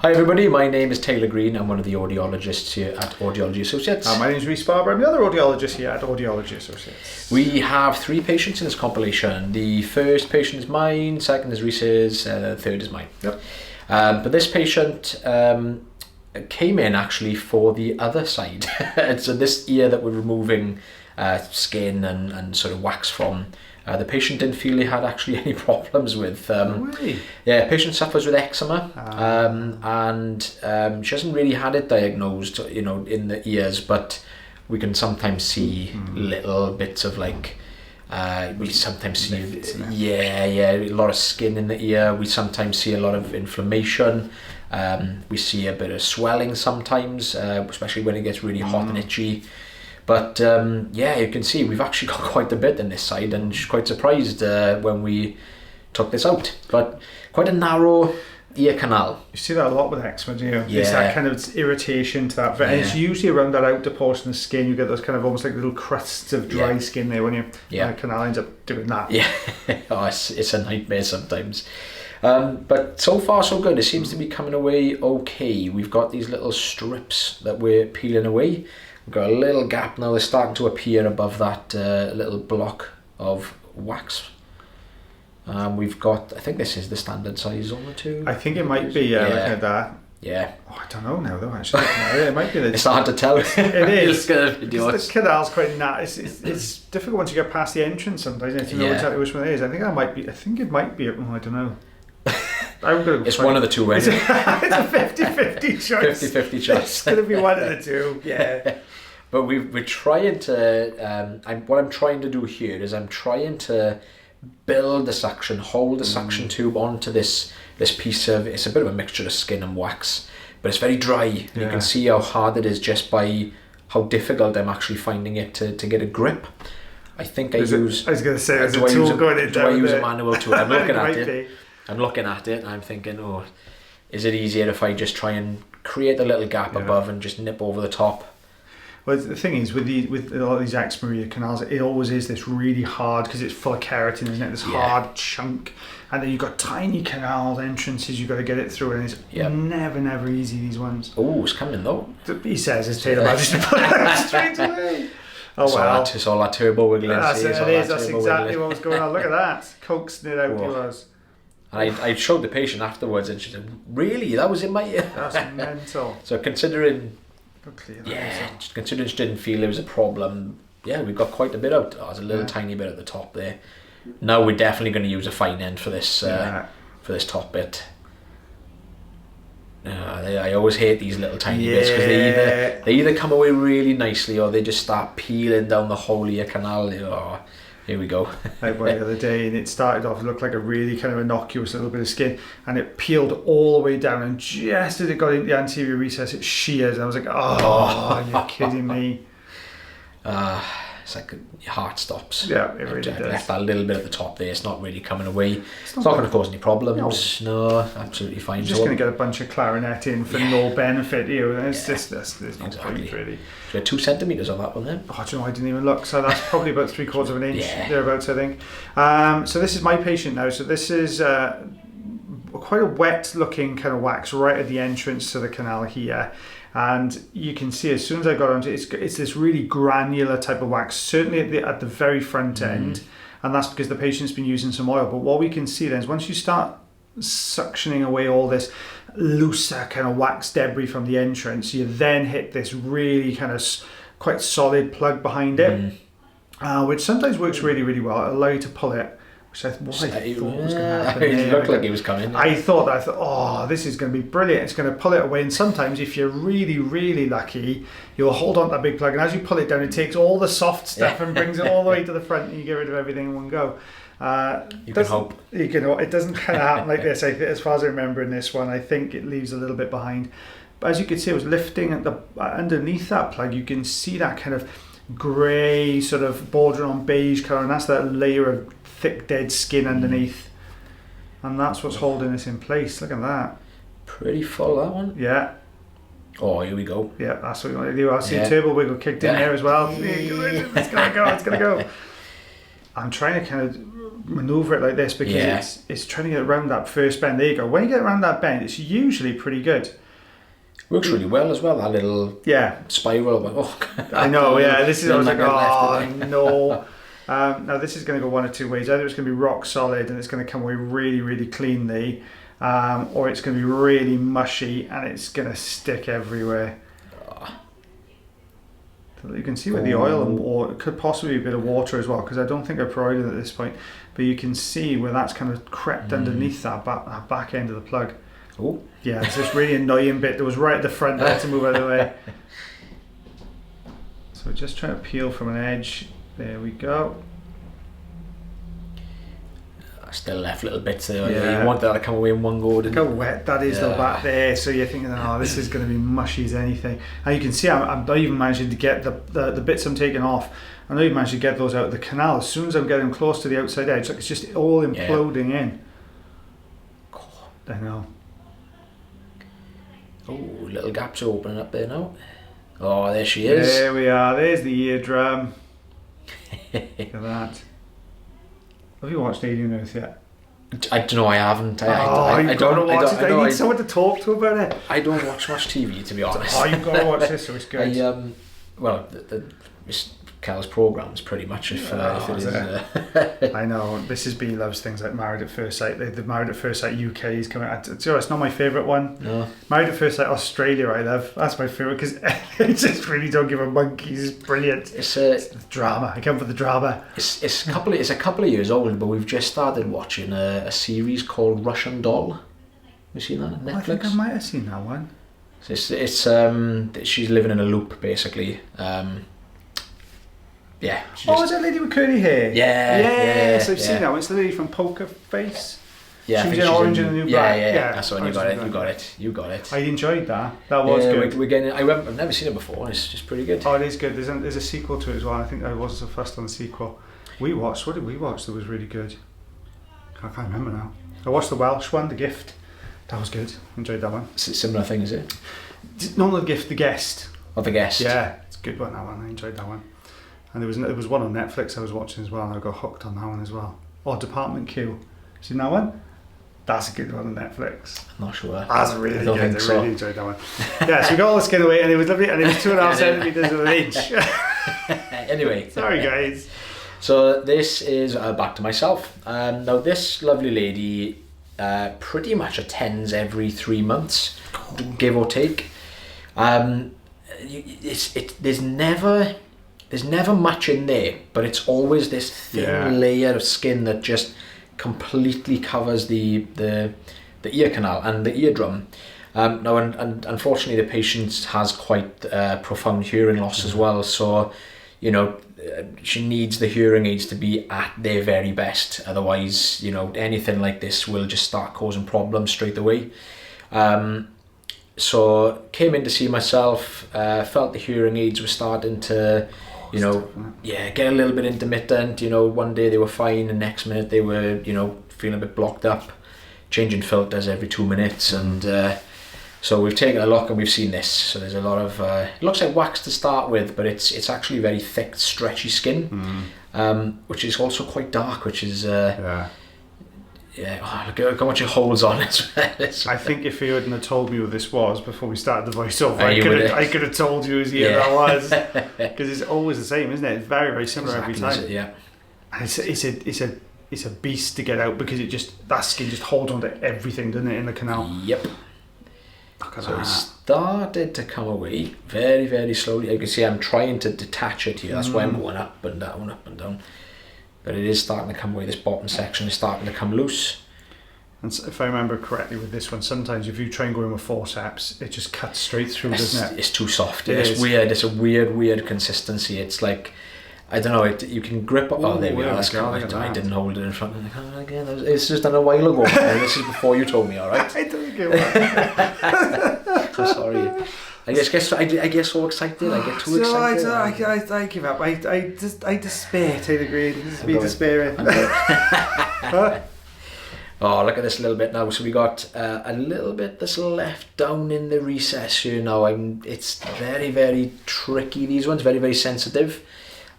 Hi everybody, my name is Taylor Green. I'm one of the audiologists here at Audiology Associates. My name is Rhys Barber. I'm the other audiologist here at Audiology Associates. We have 3 patients in this compilation. The first patient is mine, second is Rhys's, third is mine. Yep. But this patient came in actually for the other side. So this ear that we're removing skin and sort of wax from, the patient didn't feel he had actually any problems with. Yeah, patient suffers with eczema, and she hasn't really had it diagnosed, in the ears, but we can sometimes see little bits of we sometimes see, a lot of skin in the ear. We sometimes see a lot of inflammation. We see a bit of swelling sometimes, especially when it gets really hot and itchy. But you can see we've actually got quite a bit on this side, and she's quite surprised when we took this out. But quite a narrow ear canal. You see that a lot with eczema, do you? Yeah. It's that kind of irritation to that. And it's usually around that outer portion of the skin. You get those kind of almost like little crusts of dry skin there when the canal ends up doing that. Yeah, it's a nightmare sometimes. But so far so good. It seems to be coming away okay. We've got these little strips that we're peeling away. We've got a little gap now. They're starting to appear above that little block of wax. We've got, I think this is the standard size on the two. I think it might be, looking at that. Yeah. Oh, I don't know now though, actually. It might be. It's hard to tell. It is. The canal's quite it's difficult once you get past the entrance sometimes, to know exactly which one it is. I think it might be, I don't know. It's one of the two. It's a 50-50 choice. 50-50 choice. It's going to be one of the two, yeah. But we're trying to, what I'm trying to do here is I'm trying to build the suction, hold the suction tube onto this piece of, it's a bit of a mixture of skin and wax, but it's very dry. And you can see how hard it is just by how difficult I'm actually finding it to get a grip. I think I was going to say, there's a tool going in there. Do I use a manual tool? I'm looking at it. I'm looking at it and I'm thinking, is it easier if I just try and create a little gap above and just nip over the top? Well, the thing is, with a lot of these eczema ear canals, it always is this really hard, because it's full of keratin, isn't it? This hard chunk. And then you've got tiny canal entrances you've got to get it through, and it's never easy, these ones. Oh, it's coming though. He says it's Taylor managed to put it straight away. Oh well. It's all that turbo wiggling. That's exactly what was going on. Look at that. Coaxing it out he was. And I showed the patient afterwards, and she said, "Really? That was in my ear?" That's mental. So considering she didn't feel there was a problem, we've got quite a bit out. There's a little tiny bit at the top there. Now we're definitely going to use a fine end for this top bit. I always hate these little tiny bits, because they either come away really nicely or they just start peeling down the whole ear canal. Here we go. I went the other day, and it started off, it looked like a really kind of innocuous little bit of skin, and it peeled all the way down, and just as it got into the anterior recess, it sheared, and I was like, you're kidding me. It's like your heart stops. Yeah, it really does. Left that little bit at the top there. It's not really coming away. It's not going to cause any problems. No, absolutely fine. You're just going to get a bunch of clarinet in for no benefit. There's no point really. So 2 centimetres on that one then. Oh, do you know, I didn't even look. So that's probably about 3/4 of an inch thereabouts, I think. So this is my patient now. So this is quite a wet looking kind of wax right at the entrance to the canal here. And you can see as soon as I got onto it, it's this really granular type of wax, certainly at the very front end, and that's because the patient's been using some oil. But what we can see then is once you start suctioning away all this looser kind of wax debris from the entrance, you then hit this really kind of quite solid plug behind it, which sometimes works really, really well. It'll allow you to pull it. Which I thought was going to happen. It looked like it was coming. I thought, this is going to be brilliant. It's going to pull it away. And sometimes, if you're really, really lucky, you'll hold on to that big plug. And as you pull it down, it takes all the soft stuff and brings it all the way to the front, and you get rid of everything in one go. You can hope. It doesn't kind of happen like this. As far as I remember in this one, I think it leaves a little bit behind. But as you can see, it was lifting at underneath that plug. You can see that kind of grey, sort of bordering on beige colour, and that's that layer of thick dead skin underneath, and that's what's holding this in place. Look at that. Pretty full, that one. Yeah. Oh, here we go. Yeah, that's what we want to do. I see a turbo wiggle kicked in there as well. It's gonna go. I'm trying to kind of maneuver it like this because it's trying to get around that first bend. There you go. When you get around that bend, it's usually pretty good. Works really well as well, that little spiral. I know, this is, I was like, oh no. Now this is going to go one of two ways. Either it's going to be rock solid and it's going to come away really, really cleanly, or it's going to be really mushy and it's going to stick everywhere. You can see with the oil, or it could possibly be a bit of water as well, because I don't think I provided it at this point, but you can see where that's kind of crept underneath that back end of the plug. Oh. Yeah, it's this really annoying bit that was right at the front there to move out of the way. So just trying to peel from an edge. There we go. Still left little bits there. You want that to come away in one go. Look how wet that is though back there. So you're thinking, oh, this is going to be mushy as anything. And you can see I'm not even managing to get the bits I'm taking off. I'm not even managing to get those out of the canal. As soon as I'm getting close to the outside edge, like it's just all imploding in. I know. Oh, little gaps opening up there now. Oh, there she is. There we are. There's the eardrum. Look at that. Have you watched Alien Earth yet? I don't know. I haven't. I don't watch it. I need someone to talk to about it. I don't watch much TV, to be honest. Oh, you've got to watch this. So it's good. Miss Cal's programmes pretty much. If it is. I know. This is B loves things like Married at First Sight. The Married at First Sight UK is coming out. It's not my favourite one. No. Married at First Sight Australia I love. That's my favourite because they just really don't give a monkey's. It's brilliant. It's drama. I come for the drama. It's a couple of years old, but we've just started watching a series called Russian Doll. Have you seen that on Netflix? I think I might have seen that one. It's she's living in a loop basically. Is that lady with curly hair? Yes, I've seen that one. It's the lady from Poker Face. Yeah, she was in Orange and the New Black. Yeah. That's the one. You got it. I enjoyed that. That was good. I've never seen it before, and it's just pretty good. Oh, it is good. There's a sequel to it as well. I think I was the first on the sequel. What did we watch that was really good? I can't remember now. I watched the Welsh one, The Gift. That was good. Enjoyed that one. It's a similar thing, is it? Not The Gift, The Guest. Oh, The Guest. Yeah, it's a good one, that one. I enjoyed that one. And there was one on Netflix I was watching as well, and I got hooked on that one as well. Oh, Department Q. Seen that one? That's a good one on Netflix. I'm not sure. That's really good. I really enjoyed that one. Yeah, so we got all the skin away, and it was lovely, and it was 2.5 centimetres of an inch. Anyway. Sorry, guys. So this is back to myself. Now this lovely lady pretty much attends every 3 months, give or take. There's never much in there, but it's always this thin layer of skin that just completely covers the ear canal and the eardrum. Now, and unfortunately, the patient has quite profound hearing loss as well. So, she needs the hearing aids to be at their very best. Otherwise, anything like this will just start causing problems straight away. So came in to see myself. Felt the hearing aids were starting to. Get a little bit intermittent. One day they were fine, the next minute they were, feeling a bit blocked up. Changing filters every 2 minutes, and so we've taken a look and we've seen this. So there's a lot of, it looks like wax to start with, but it's actually very thick, stretchy skin, which is also quite dark, which is look how much it holds on as well. I think if you hadn't have told me what this was before we started the voiceover, I could have told you whose ear that was, because it's always the same, isn't it? It's very, very similar every time. And it's a beast to get out, because that skin just holds on to everything, doesn't it, in the canal? Yep. So it started to come away very, very slowly. You can see I'm trying to detach it here. That's why I'm going up and down, up and down. But it is starting to come away. This bottom section is starting to come loose. And so if I remember correctly with this one, sometimes if you try and go in with forceps, it just cuts straight through, doesn't it? It's too soft. It's weird. It's a weird consistency. It's like, I don't know, you can grip up. Oh, there we are. That's correct. I didn't hold it in front of me. Again, it's just done a while ago. This is before you told me, all right? I don't think it was. So sorry. I get so excited. I get too excited. I give up. I despair to a degree. This is me despairing. Oh, look at this little bit now. So we got a little bit that's left down in the recess here now. It's very, very tricky. These ones very, very sensitive.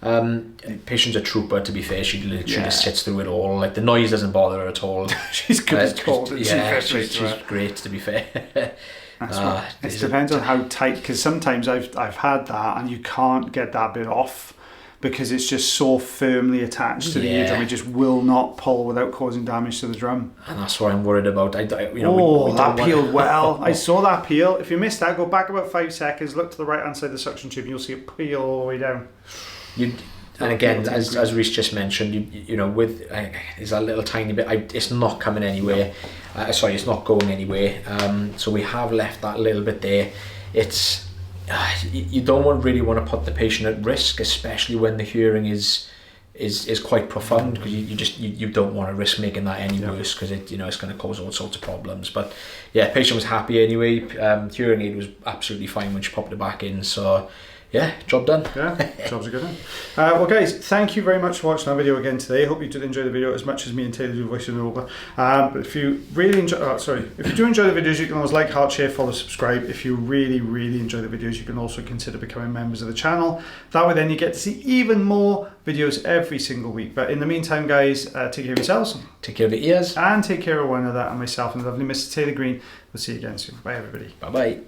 Patient's a trooper, to be fair. She literally just sits through it all. Like, the noise doesn't bother her at all. She's good as gold. She's great, to be fair. It depends on how tight, because sometimes I've had that and you can't get that bit off because it's just so firmly attached to the eardrum. It just will not pull without causing damage to the drum. And that's what I'm worried about. That peeled well. I saw that peel. If you missed that, go back about 5 seconds, look to the right hand side of the suction tube, and you'll see it peel all the way down. And again, as Rhys just mentioned, you know, with there's a little tiny bit. It's not coming anywhere. It's not going anywhere. So we have left that little bit there. It's you don't really want to put the patient at risk, especially when the hearing is quite profound, because you don't want to risk making that any worse, because it's going to cause all sorts of problems. But yeah, patient was happy anyway. Hearing aid was absolutely fine when she popped it back in. So yeah, job done. Yeah, job's a good one. Well, guys, thank you very much for watching our video again today. I hope you did enjoy the video as much as me and Taylor do voice over. But if you really enjoy, if you do enjoy the videos, you can always like, heart, share, follow, subscribe. If you really, really enjoy the videos, you can also consider becoming members of the channel. That way, then you get to see even more videos every single week. But in the meantime, guys, take care of yourselves, take care of your ears, and take care of one another. And myself and the lovely Mr. Taylor Green. We'll see you again soon. Bye, everybody. Bye bye.